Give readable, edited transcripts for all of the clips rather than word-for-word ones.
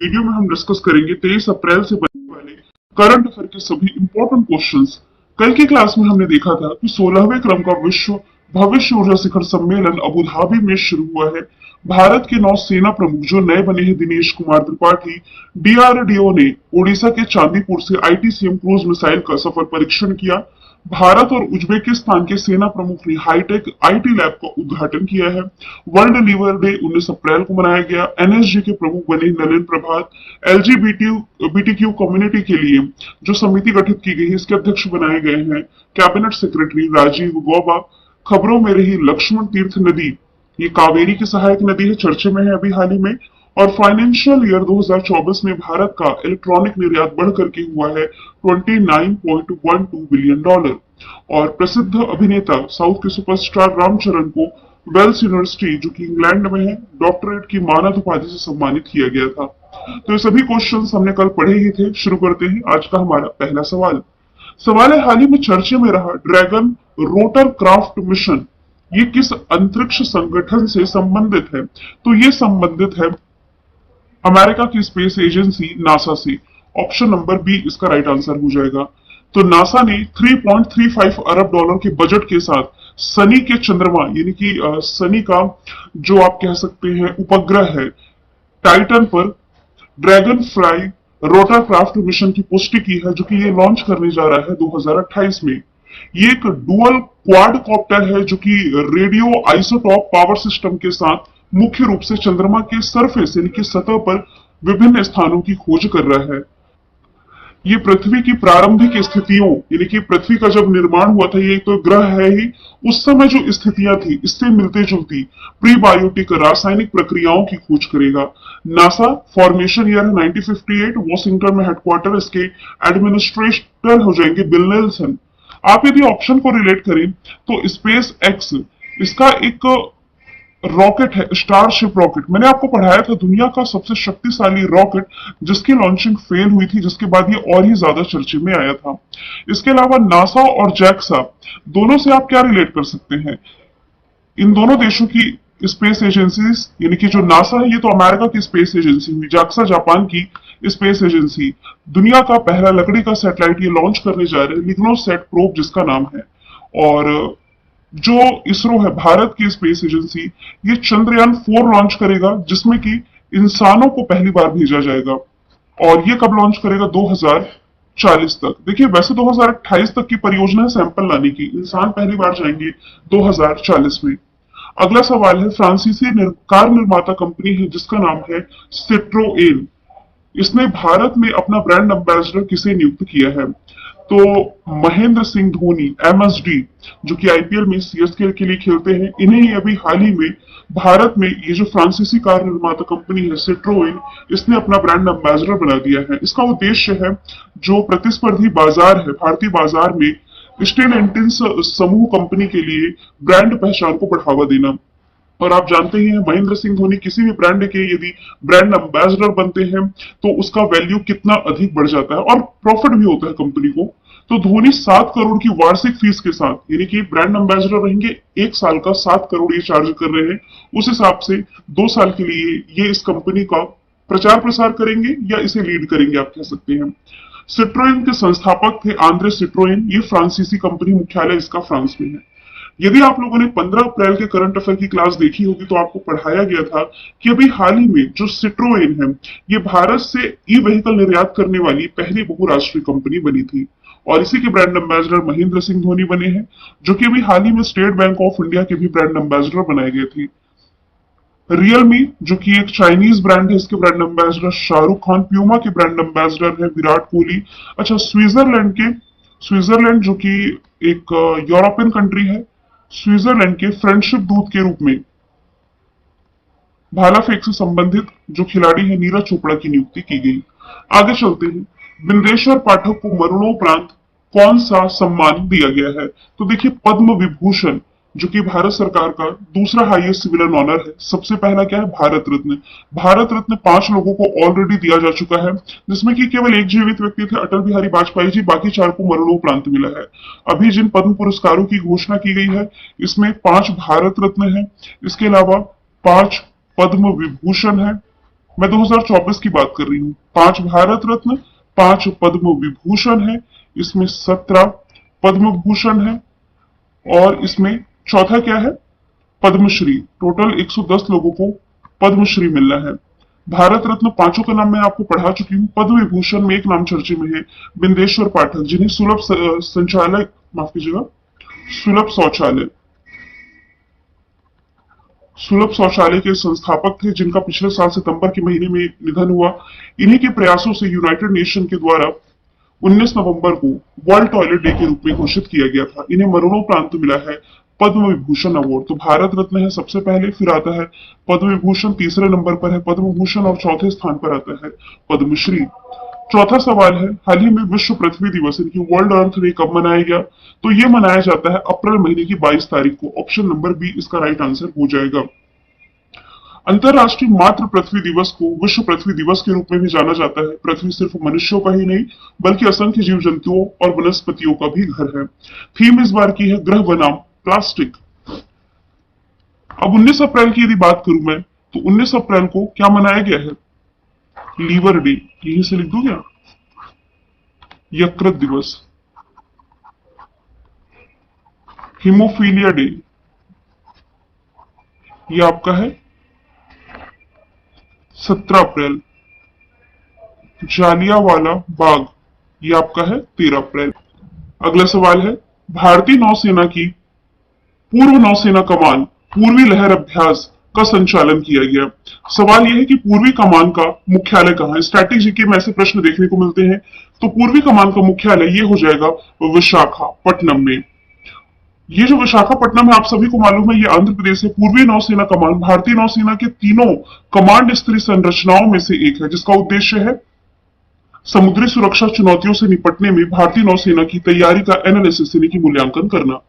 Video में हम discuss करेंगे 23 अप्रैल से बनने वाले करंट अफेयर के सभी इंपॉर्टेंट क्वेश्चंस। कल की क्लास में हमने देखा था कि 16वें क्रम का विश्व भविष्य ऊर्जा शिखर सम्मेलन अबू धाबी में शुरू हुआ है। भारत के नौसेना प्रमुख जो नए बने हैं दिनेश कुमार त्रिपाठी, डीआरडीओ ने ओडिशा के चांदीपुर से आईटीसीएम क्रूज मिसाइल का सफल परीक्षण किया। भारत और उज्बेकिस्तान के सेना प्रमुख ने हाईटेक आईटी लैब का उद्घाटन किया है। वर्ल्ड लीवर डे 19 अप्रैल को मनाया गया। एनएसजी के प्रमुख बने नलिन प्रभात। एलजीबीटीक्यू कम्युनिटी के लिए जो समिति गठित की गई है इसके अध्यक्ष बनाए गए हैं कैबिनेट सेक्रेटरी राजीव गौबा। खबरों में रही लक्ष्मण तीर्थ नदी, ये कावेरी की सहायक नदी है, चर्चे में है अभी हाल ही में। और फाइनेंशियल ईयर 2024 में भारत का इलेक्ट्रॉनिक निर्यात बढ़ करके हुआ है $29.12 बिलियन। और प्रसिद्ध अभिनेता साउथ के सुपरस्टार रामचरण को वेल्स यूनिवर्सिटी जो कि इंग्लैंड में है डॉक्टरेट की मानद उपाधि से सम्मानित किया गया था। तो ये सभी क्वेश्चंस हमने कल पढ़े ही थे। शुरू करते हैं आज का हमारा पहला सवाल। सवाल है, हाल ही में चर्चे में रहा ड्रैगन रोटर क्राफ्ट मिशन ये किस अंतरिक्ष संगठन से संबंधित है? तो ये संबंधित है अमेरिका की स्पेस एजेंसी नासा से। ऑप्शन नंबर बी इसका राइट आंसर हो जाएगा। तो नासा ने 3.35 अरब डॉलर के बजट के साथ शनि के चंद्रमा यानी कि शनि का जो आप कह सकते हैं उपग्रह है टाइटन पर ड्रैगन फ्लाई रोटरक्राफ्ट मिशन की पुष्टि की है जो कि ये लॉन्च करने जा रहा है 2028 में। ये एक डुअल क्वाड कॉप्टर है जो कि रेडियो आइसोटॉप पावर सिस्टम के साथ मुख्य रूप से चंद्रमा के सरफेस यानी कि सतह पर विभिन्न स्थानों की खोज कर रहा है। ये पृथ्वी की प्रारंभिक स्थितियों यानी कि पृथ्वी का जब निर्माण हुआ था, ये तो ग्रह है ही, उस समय जो स्थितियां थी इससे मिलती जुलती प्रीबायोटिक रासायनिक प्रक्रियाओं की खोज करेगा। नासा फॉर्मेशन ईयर 1958, वॉशिंगटन में हेडक्वार्टर, इसके एडमिनिस्ट्रेटर हो जाएंगे बिल नेल्सन। आप यदि ऑप्शन को रिलेट करें तो स्पेस एक्स इसका एक रॉकेट है, स्टारशिप रॉकेट। मैंने आपको पढ़ाया था दुनिया का सबसे शक्तिशाली रॉकेट जिसकी लॉन्चिंग फेल हुई थी, जिसके बाद ये और ही ज्यादा चर्चे में आया था। इसके अलावा नासा और जैक्सा दोनों से आप क्या रिलेट कर सकते हैं? इन दोनों देशों की स्पेस एजेंसीज यानी कि जो नासा है ये तो अमेरिका की स्पेस एजेंसी हुई, जैक्सा जापान की स्पेस एजेंसी दुनिया का पहला लकड़ी का सैटेलाइट ये लॉन्च करने जा रहे हैं, लिग्नोसैट प्रोब जिसका नाम है। और जो इसरो है भारत की स्पेस एजेंसी ये चंद्रयान 4 लॉन्च करेगा जिसमें कि इंसानों को पहली बार भेजा जाएगा। और ये कब लॉन्च करेगा? 2040 तक। देखिए वैसे 2028 तक की परियोजना है सैंपल लाने की, इंसान पहली बार जाएंगे 2040 में। अगला सवाल है, फ्रांसीसी कार निर्माता कंपनी है जिसका नाम है सिट्रोएन, इसने भारत में अपना ब्रांड एम्बेसडर किसे नियुक्त किया है? तो महेंद्र सिंह धोनी एमएसडी जो कि आईपीएल में सीएसके के लिए खेलते हैं, इन्हें ही अभी हाल ही में भारत में ये जो फ्रांसीसी कार निर्माता कंपनी है सिट्रोएन इसने अपना ब्रांड एम्बेसडर बना दिया है। इसका उद्देश्य है जो प्रतिस्पर्धी बाजार है भारतीय बाजार में स्टेलएंटिस समूह कंपनी के लिए ब्रांड पहचान को बढ़ावा देना। और आप जानते ही हैं महेंद्र सिंह धोनी किसी भी ब्रांड के यदि ब्रांड एम्बेसडर बनते हैं तो उसका वैल्यू कितना अधिक बढ़ जाता है और प्रॉफिट भी होता है कंपनी को। तो धोनी 7 करोड़ की वार्षिक फीस के साथ यानी कि ब्रांड एम्बेसडर रहेंगे, 1 साल का 7 करोड़ ये चार्ज कर रहे हैं। उस हिसाब से 2 साल के लिए ये इस कंपनी का प्रचार प्रसार करेंगे या इसे लीड करेंगे आप कह सकते हैं। सिट्रोएन के संस्थापक थे आंद्रे सिट्रोएन, ये फ्रांसीसी कंपनी, मुख्यालय इसका फ्रांस में है। यदि आप लोगों ने 15 अप्रैल के करंट अफेयर की क्लास देखी होगी तो आपको पढ़ाया गया था कि अभी हाल ही में जो सिट्रोएन है ये भारत से ई व्हीकल निर्यात करने वाली पहली बहुराष्ट्रीय कंपनी बनी थी। और इसी के ब्रांड एम्बेसडर महेंद्र सिंह धोनी बने हैं जो कि अभी हाल ही में स्टेट बैंक ऑफ इंडिया के भी ब्रांड एम्बेसडर बनाए गए थे। रियलमी जो कि एक चाइनीज ब्रांड है, इसके brand ambassador Shahrukh Khan. Puma के ब्रांड एम्बेसडर है विराट कोहली। अच्छा, स्विट्जरलैंड जो कि एक यूरोपियन कंट्री है, स्विट्जरलैंड के फ्रेंडशिप दूत के रूप में भाला फेंक से संबंधित जो खिलाड़ी है नीरज चोपड़ा की नियुक्ति की गई। आगे चलते हैं, बिंदेश्वर पाठक को मरणोपरांत कौन सा सम्मान दिया गया है? तो देखिए पद्म विभूषण जो कि भारत सरकार का दूसरा हाईएस्ट सिविलियन ऑनर है। सबसे पहला क्या है? भारत रत्न। भारत रत्न 5 लोगों को ऑलरेडी दिया जा चुका है जिसमें कि केवल एक जीवित व्यक्ति थे अटल बिहारी वाजपेयी जी, बाकी 4 को मरणोपरांत मिला है। अभी जिन पद्म पुरस्कारों की घोषणा की गई है इसमें 5 भारत रत्न है, इसके अलावा 5 पद्म विभूषण है। मैं 2024 की बात कर रही हूँ। 5 भारत रत्न, 5 पद्म विभूषण है, इसमें 17 पद्म भूषण है, और इसमें चौथा क्या है, पद्मश्री। टोटल 110 लोगों को पद्मश्री मिलना है। भारत रत्न पांचों का नाम मैं आपको पढ़ा चुकी हूँ। पद्म विभूषण में एक नाम चर्चे में है, बिंदेश्वर पाठक, जिन्हें संचालय, माफ कीजिएगा, सुलभ शौचालय सुलभ शौचालय के संस्थापक थे, जिनका पिछले साल सितंबर के महीने में निधन हुआ। इन्हीं के प्रयासों से यूनाइटेड नेशन के द्वारा 19 नवंबर को वर्ल्ड टॉयलेट डे के रूप में घोषित किया गया था। इन्हें मरणोपरांत मिला है पद्म विभूषण अवार्ड। तो भारत रत्न है सबसे पहले, फिर आता है पद्म विभूषण, तीसरे नंबर पर है पद्म भूषण, और चौथे स्थान पर आता है पद्मश्री। चौथा सवाल है, हाल ही में विश्व पृथ्वी दिवस यानी कि वर्ल्ड अर्थ डे कब मनाया गया? तो ये मनाया जाता है अप्रैल महीने की 22 तारीख को। ऑप्शन नंबर बी इसका राइट आंसर हो जाएगा। अंतरराष्ट्रीय मातृ पृथ्वी दिवस को विश्व पृथ्वी दिवस के रूप में भी जाना जाता है। पृथ्वी सिर्फ मनुष्यों का ही नहीं बल्कि असंख्य जीव जंतुओं और वनस्पतियों का भी घर है। थीम इस बार की है ग्रह बनाम प्लास्टिक। अब 19 अप्रैल की यदि बात करूं मैं, तो 19 अप्रैल को क्या मनाया गया है? लीवर डे, यहीं से लिख दूं क्या? यकृत दिवस। हीमोफीलिया डे, ये आपका है 17 अप्रैल। जालियांवाला बाग, ये आपका है 13 अप्रैल। अगला सवाल है, भारतीय नौसेना की पूर्व नौसेना कमान पूर्वी लहर अभ्यास का संचालन किया गया। सवाल यह है कि पूर्वी कमान का मुख्यालय कहां है? स्टैटिक जीके में ऐसे प्रश्न देखने को मिलते हैं। तो पूर्वी कमान का मुख्यालय ये हो जाएगा विशाखापट्टनम में। ये जो विशाखापट्टनम है, आप सभी को मालूम है, ये आंध्र प्रदेश है। पूर्वी नौसेना कमान भारतीय नौसेना के तीनों कमांड स्तरीय संरचनाओं में से एक है, जिसका उद्देश्य है समुद्री सुरक्षा चुनौतियों से निपटने में भारतीय नौसेना की तैयारी का एनालिसिस यानी कि मूल्यांकन करना।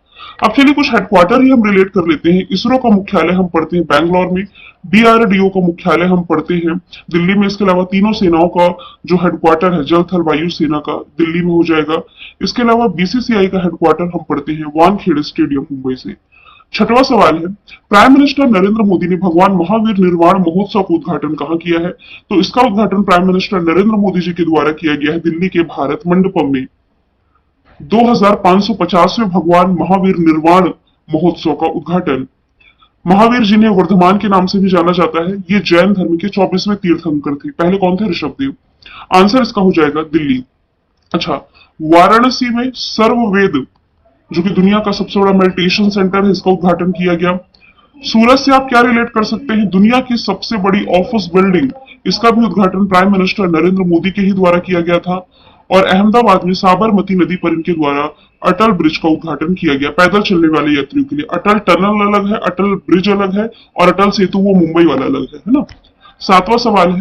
अब चलिए कुछ हेडक्वार्टर ही हम रिलेट कर लेते हैं। इसरो का मुख्यालय हम पढ़ते हैं बैंगलोर में, डीआरडीओ का मुख्यालय हम पढ़ते हैं दिल्ली में। इसके अलावा तीनों सेनाओं का जो हेडक्वार्टर है, जल थल वायु सेना का, दिल्ली में हो जाएगा। इसके अलावा बीसीसीआई का हेडक्वार्टर हम पढ़ते हैं वानखेड़े स्टेडियम, मुंबई से। छठवां सवाल है, प्राइम मिनिस्टर नरेंद्र मोदी ने भगवान महावीर निर्वाण महोत्सव का उद्घाटन कहां किया है? तो इसका उद्घाटन प्राइम मिनिस्टर नरेंद्र मोदी जी के द्वारा किया गया है दिल्ली के भारत मंडपम में। 2550वें भगवान महावीर निर्वाण महोत्सव का उद्घाटन। महावीर जिन्हें वर्धमान के नाम से भी जाना जाता है, ये जैन धर्म के 24वें तीर्थंकर थे। पहले कौन थे? ऋषभदेव। आंसर इसका हो जाएगा दिल्ली। अच्छा, वाराणसी में सर्ववेद जो कि दुनिया का सबसे बड़ा मेडिटेशन सेंटर है, इसका उद्घाटन किया गया। सूरत से आप क्या रिलेट कर सकते हैं? दुनिया की सबसे बड़ी ऑफिस बिल्डिंग, इसका भी उद्घाटन प्राइम मिनिस्टर नरेंद्र मोदी के ही द्वारा किया गया था। और अहमदाबाद में साबरमती नदी पर इनके द्वारा अटल ब्रिज का उद्घाटन किया गया पैदल चलने वाले यात्रियों के लिए। अटल टनल अलग है, अटल ब्रिज अलग है, और अटल सेतु वो मुंबई वाला अलग है ना। सातवां सवाल है,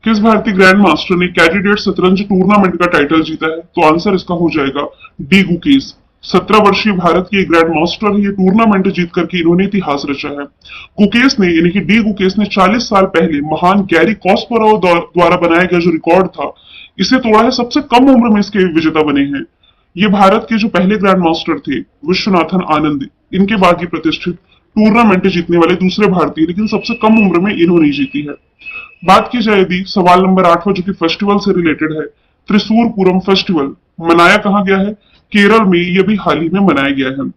किस भारतीय ग्रैंड मास्टर ने कैंडिडेट शतरंज टूर्नामेंट का टाइटल जीता है? तो आंसर इसका हो जाएगा डी गुकेश। 17 वर्षीय भारत के ग्रैंड मास्टर है, ये टूर्नामेंट जीत करके इन्होंने इतिहास रचा है। गुकेश ने यानी कि डी गुकेश ने 40 साल पहले महान गैरी कॉस्परोव द्वारा बनाया गया जो रिकॉर्ड था, इसे तोड़ा है। सबसे कम उम्र में इसके विजेता बने हैं। ये भारत के जो पहले ग्रैंड मास्टर थे, विश्वनाथन आनंद, इनके बाद ये प्रतिष्ठित टूर्नामेंट जीतने वाले दूसरे भारतीय, लेकिन सबसे कम उम्र में इन्होंने जीती है। बात की जाए यदि सवाल नंबर 8वां, जो कि फेस्टिवल से रिलेटेड है, त्रिशूर पूरम फेस्टिवल मनाया कहां गया है? केरल में। यह भी हाल ही में मनाया गया है।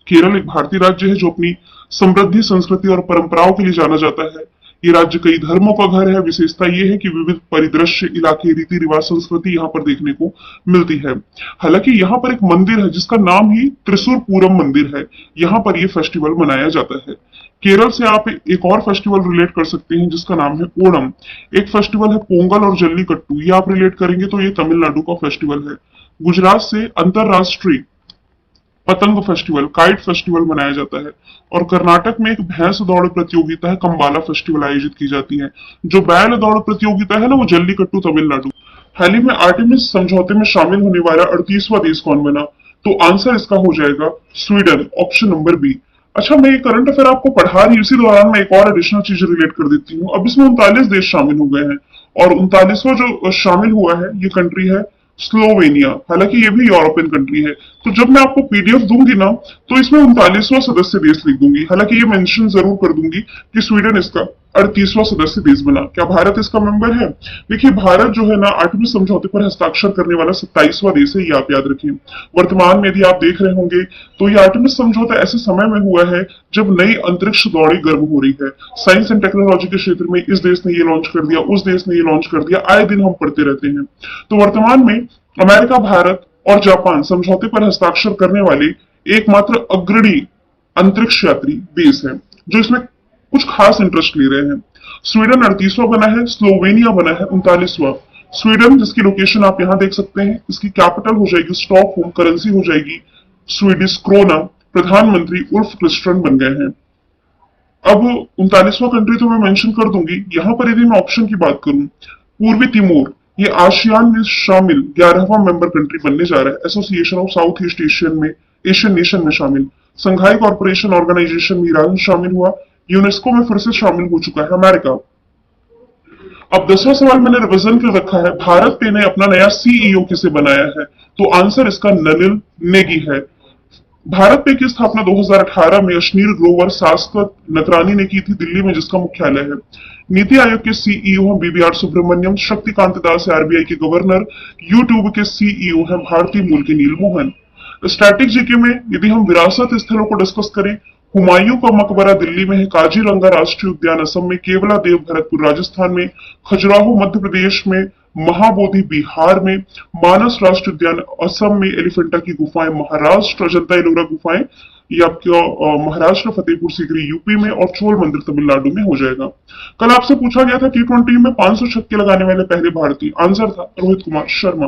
केरल एक भारतीय राज्य है जो अपनी समृद्धि, संस्कृति और परंपराओं के लिए जाना जाता है। ये राज्य कई धर्मों का घर है। विशेषता ये है कि विविध परिदृश्य, इलाके, रीति रिवाज, संस्कृति यहाँ पर देखने को मिलती है। हालांकि यहाँ पर एक मंदिर है जिसका नाम ही त्रिशूर पूरम मंदिर है। यहाँ पर यह फेस्टिवल मनाया जाता है। केरल से आप एक और फेस्टिवल रिलेट कर सकते हैं जिसका नाम है ओणम। एक फेस्टिवल है पोंगल और जल्लीकट्टू, ये आप रिलेट करेंगे तो ये तमिलनाडु का फेस्टिवल है। गुजरात से अंतरराष्ट्रीय पतंग फेस्टिवल, काइट फेस्टिवल मनाया जाता है। और कर्नाटक में एक भैंस दौड़ प्रतियोगिता है, कंबाला फेस्टिवल आयोजित की जाती है। जो बैल दौड़ प्रतियोगिता है ना, वो जल्लीकट्टू तमिलनाडु। हाल ही में आर्टेमिस समझौते में शामिल होने वाला 38वां देश कौन बना? तो आंसर इसका हो जाएगा स्वीडन, ऑप्शन नंबर बी। अच्छा, मैं ये करंट अफेयर आपको पढ़ा रही, इसी दौरान मैं एक और एडिशनल चीज रिलेट कर देती हूँ। अब इसमें 39 देश शामिल हो गए हैं, और 39वां जो शामिल हुआ है ये कंट्री है स्लोवेनिया। हालांकि ये भी यूरोपियन कंट्री है। तो जब मैं आपको पीडीएफ दूंगी ना, तो इसमें 39वां सदस्य देश लिख दूंगी। हालांकि ये मेंशन जरूर कर दूंगी कि स्वीडन इसका 38वां सदस्य देश बना। क्या भारत इसका मेंबर है? देखिए, भारत जो है ना आर्टेमिस समझौते पर हस्ताक्षर करने वाला 27वां देश है, ये आप याद रखिए। वर्तमान में यदि आप देख रहे होंगे तो ये आर्टेमिस समझौता ऐसे समय में हुआ है जब नई अंतरिक्ष दौड़ी गर्म हो रही है। साइंस एंड टेक्नोलॉजी के क्षेत्र में इस देश ने ये लॉन्च कर दिया, उस देश ने ये लॉन्च कर दिया, आए दिन हम पढ़ते रहते हैं। तो वर्तमान में अमेरिका, भारत और जापान समझौते पर हस्ताक्षर करने वाले एकमात्र अग्रणी अंतरिक्ष यात्री देश है जो इसमें कुछ खास इंटरेस्ट ले रहे हैं। स्वीडन 38वां बना है, स्लोवेनिया बना है 39वां। स्वीडन, जिसकी लोकेशन आप यहां देख सकते हैं, इसकी कैपिटल हो जाएगी स्टॉकहोम, करेंसी हो जाएगी स्वीडिश क्रोना, प्रधानमंत्री उल्फ क्रिस्टन बन गए हैं। अब 39वां कंट्री तो मैं मेंशन कर दूंगी। यहां पर यदि मैं ऑप्शन की बात करूं, पूर्वी तिमोर, ये आसियान में शामिल 11वां मेंबर कंट्री बनने जा रहा है, association of south east Asian nation में शामिल। संघाई कॉर्पोरेशन ऑर्गेनाइजेशन में ईरान शामिल हुआ। यूनेस्को में फिर से शामिल हो चुका है अमेरिका। अब 10वां सवाल मैंने रिविजन कर रखा है, भारत पे ने अपना नया सीईओ किसे बनाया है? तो आंसर इसका नलिन नेगी है। भारत पे की स्थापना 2018 में अश्नीर ग्रोवर शाश्वत नकरानी ने की थी, दिल्ली में जिसका मुख्यालय है। नीति आयोग के सीईओ हैं बीबीआर सुब्रमण्यम, शक्तिकांत दास है आरबीआई के गवर्नर, यूट्यूब के सीईओ हैं भारतीय मूल के नील मोहन। स्टैटिक जीके में यदि हम विरासत स्थलों को डिस्कस करें, हुमायूं का मकबरा दिल्ली में है, काजीरंगा राष्ट्रीय उद्यान असम में, केवला देव भरतपुर राजस्थान में, खजुराहो मध्य प्रदेश में, महाबोधि बिहार में, मानस राष्ट्रीय उद्यान असम में, एलिफेंटा की गुफाएं महाराष्ट्र, अजंता एलोरा गुफाएं ये आपका महाराष्ट्र, फतेहपुर सीकरी यूपी में और चोल मंदिर तमिलनाडु में हो जाएगा। कल आपसे पूछा गया था T20 में 500 छक्के लगाने वाले पहले भारतीय, आंसर था रोहित कुमार शर्मा।